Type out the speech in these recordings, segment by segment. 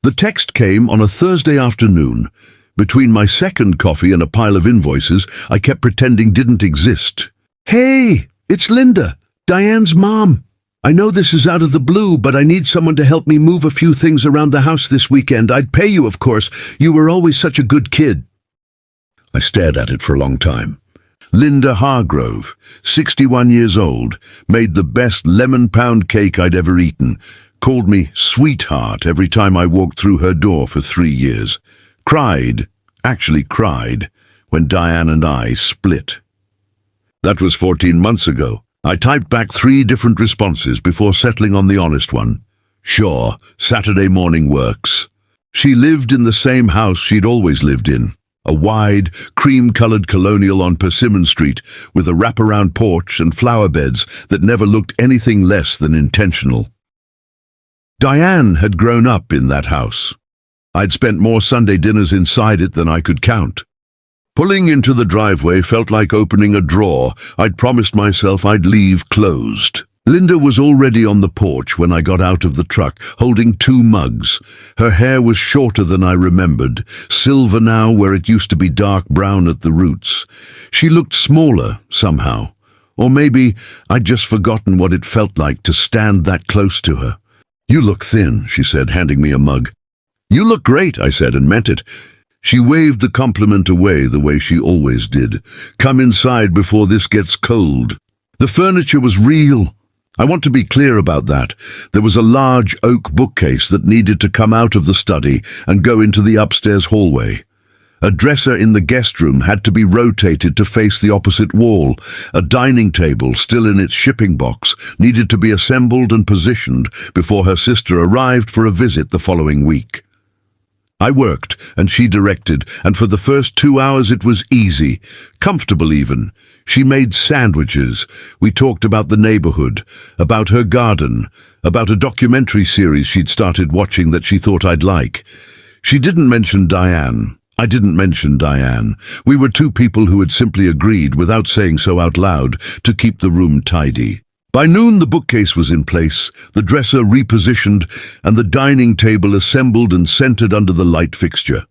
The text came on a Thursday afternoon. Between my second coffee and a pile of invoices I kept pretending didn't exist. "Hey, it's Linda, Diane's mom. I know this is out of the blue, but I need someone to help me move a few things around the house this weekend. I'd pay you, of course. You were always such a good kid." I stared at it for a long time. Linda Hargrove, 61 years old, made the best lemon pound cake I'd ever eaten, called me sweetheart every time I walked through her door for 3 years, actually cried, when Diane and I split. That was 14 months ago. I typed back 3 different responses before settling on the honest one. Sure, Saturday morning works. She lived in the same house she'd always lived in, a wide, cream-colored colonial on Persimmon Street with a wraparound porch and flower beds that never looked anything less than intentional. Diane had grown up in that house. I'd spent more Sunday dinners inside it than I could count. Pulling into the driveway felt like opening a drawer I'd promised myself I'd leave closed. Linda was already on the porch when I got out of the truck, holding 2 mugs. Her hair was shorter than I remembered, silver now where it used to be dark brown at the roots. She looked smaller, somehow. Or maybe I'd just forgotten what it felt like to stand that close to her. "You look thin," she said, handing me a mug. "You look great," I said, and meant it. She waved the compliment away the way she always did. "Come inside before this gets cold." The furniture was real. I want to be clear about that. There was a large oak bookcase that needed to come out of the study and go into the upstairs hallway. A dresser in the guest room had to be rotated to face the opposite wall. A dining table, still in its shipping box, needed to be assembled and positioned before her sister arrived for a visit the following week. I worked, and she directed, and for the first 2 hours it was easy, comfortable even. She made sandwiches. We talked about the neighborhood, about her garden, about a documentary series she'd started watching that she thought I'd like. She didn't mention Diane. I didn't mention Diane. We were 2 people who had simply agreed, without saying so out loud, to keep the room tidy. By noon the bookcase was in place, the dresser repositioned, and the dining table assembled and centered under the light fixture.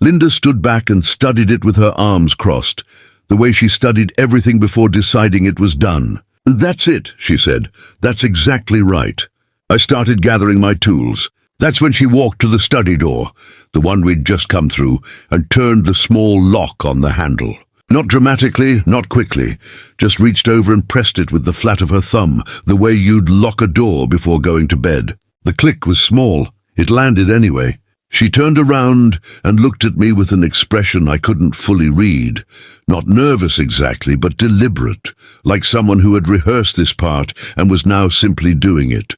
Linda stood back and studied it with her arms crossed, the way she studied everything before deciding it was done. "That's it," she said. "That's exactly right." I started gathering my tools. That's when she walked to the study door, the one we'd just come through, and turned the small lock on the handle. Not dramatically, not quickly, just reached over and pressed it with the flat of her thumb, the way you'd lock a door before going to bed. The click was small. It landed anyway. She turned around and looked at me with an expression I couldn't fully read. Not nervous exactly, but deliberate, like someone who had rehearsed this part and was now simply doing it.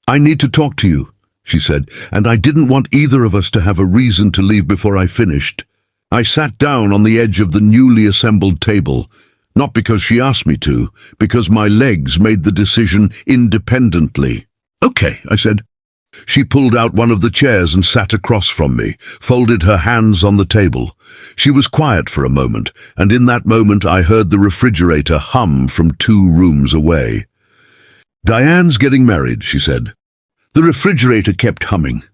"I need to talk to you," she said, and I didn't want either of us to have a reason to leave before I finished. I sat down on the edge of the newly assembled table, not because she asked me to, because my legs made the decision independently. "Okay," I said. She pulled out one of the chairs and sat across from me, folded her hands on the table. She was quiet for a moment, and in that moment I heard the refrigerator hum from 2 rooms away. "Diane's getting married," she said. The refrigerator kept humming.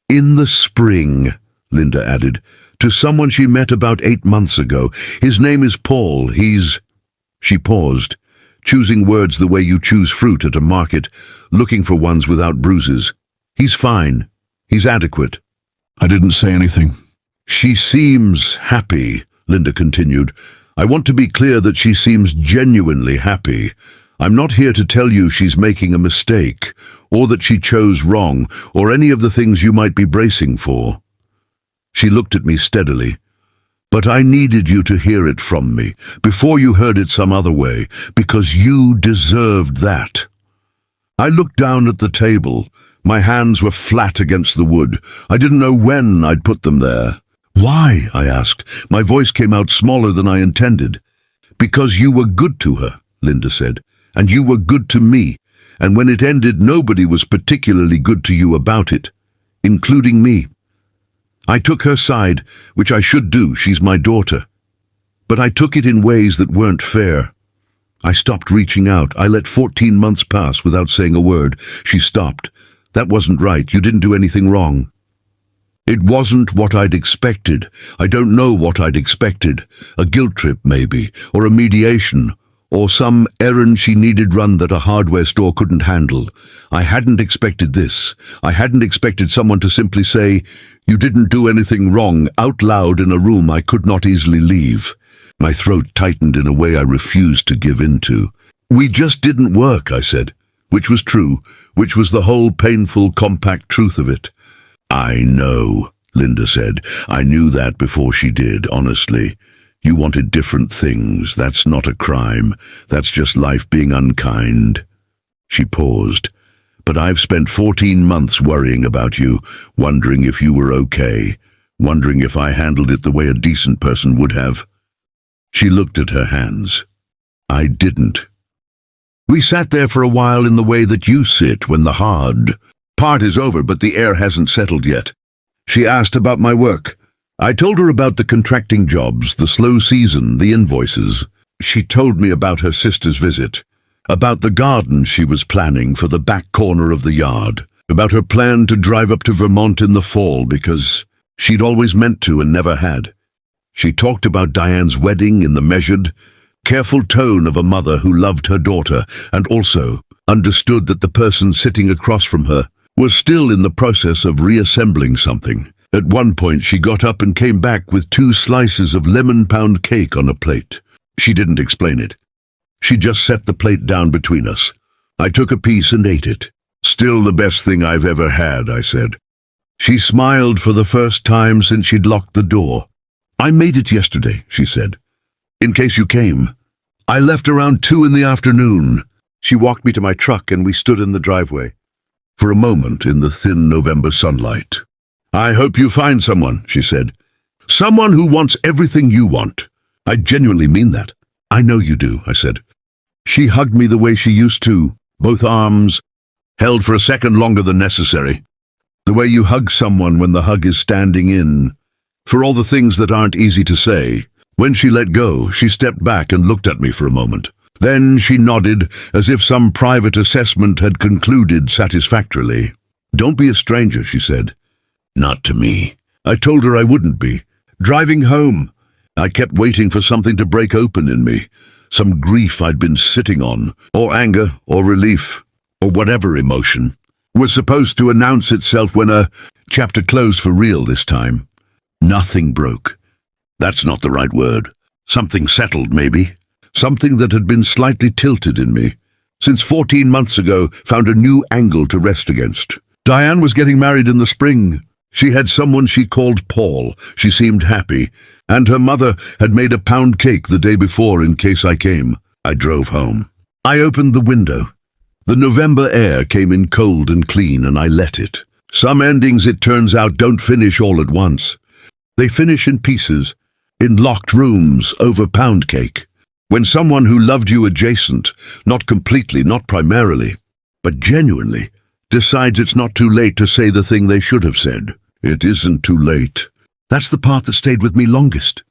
"In the spring," Linda added, "to someone she met about 8 months ago. His name is Paul. He's—" She paused, choosing words the way you choose fruit at a market, looking for ones without bruises. "He's fine. He's adequate." I didn't say anything. "She seems happy," Linda continued. "I want to be clear that she seems genuinely happy. I'm not here to tell you she's making a mistake, or that she chose wrong, or any of the things you might be bracing for." She looked at me steadily. "But I needed you to hear it from me, before you heard it some other way, because you deserved that." I looked down at the table. My hands were flat against the wood. I didn't know when I'd put them there. "Why?" I asked. My voice came out smaller than I intended. "Because you were good to her," Linda said, "and you were good to me, and when it ended nobody was particularly good to you about it, including me. I took her side, which I should do, she's my daughter. But I took it in ways that weren't fair. I stopped reaching out. I let 14 months pass without saying a word. She stopped. That wasn't right. You didn't do anything wrong. It wasn't what I'd expected. I don't know what I'd expected. A guilt trip, maybe, or a mediation, or some errand she needed run that a hardware store couldn't handle. I hadn't expected this. I hadn't expected someone to simply say, "You didn't do anything wrong," out loud in a room I could not easily leave. My throat tightened in a way I refused to give in to. "We just didn't work," I said, which was true, which was the whole painful, compact truth of it. "I know," Linda said. "I knew that before she did, honestly. You wanted different things. That's not a crime. That's just life being unkind." She paused. "But I've spent 14 months worrying about you, wondering if you were okay, wondering if I handled it the way a decent person would have." She looked at her hands. "I didn't." We sat there for a while in the way that you sit when the hard part is over, but the air hasn't settled yet. She asked about my work. I told her about the contracting jobs, the slow season, the invoices. She told me about her sister's visit, about the garden she was planning for the back corner of the yard, about her plan to drive up to Vermont in the fall because she'd always meant to and never had. She talked about Diane's wedding in the measured, careful tone of a mother who loved her daughter and also understood that the person sitting across from her was still in the process of reassembling something. At one point she got up and came back with 2 slices of lemon pound cake on a plate. She didn't explain it. She just set the plate down between us. I took a piece and ate it. "Still the best thing I've ever had," I said. She smiled for the first time since she'd locked the door. "I made it yesterday," she said, "in case you came. I left around 2 in the afternoon." She walked me to my truck and we stood in the driveway for a moment in the thin November sunlight. "I hope you find someone," she said. "Someone who wants everything you want." "I genuinely mean that." "I know you do," I said. She hugged me the way she used to, both arms held for a second longer than necessary. The way you hug someone when the hug is standing in, for all the things that aren't easy to say. When she let go, she stepped back and looked at me for a moment. Then she nodded, as if some private assessment had concluded satisfactorily. "Don't be a stranger," she said. "Not to me." I told her I wouldn't be. Driving home, I kept waiting for something to break open in me, some grief I'd been sitting on, or anger, or relief, or whatever emotion was supposed to announce itself when a chapter closed for real this time. Nothing broke. That's not the right word. Something settled, maybe. Something that had been slightly tilted in me, since 14 months ago, found a new angle to rest against. Diane was getting married in the spring. She had someone she called Paul. She seemed happy, and her mother had made a pound cake the day before in case I came. I drove home. I opened the window. The November air came in cold and clean, and I let it. Some endings, it turns out, don't finish all at once. They finish in pieces, in locked rooms over pound cake. When someone who loved you adjacent, not completely, not primarily, but genuinely, decides it's not too late to say the thing they should have said. It isn't too late. That's the part that stayed with me longest.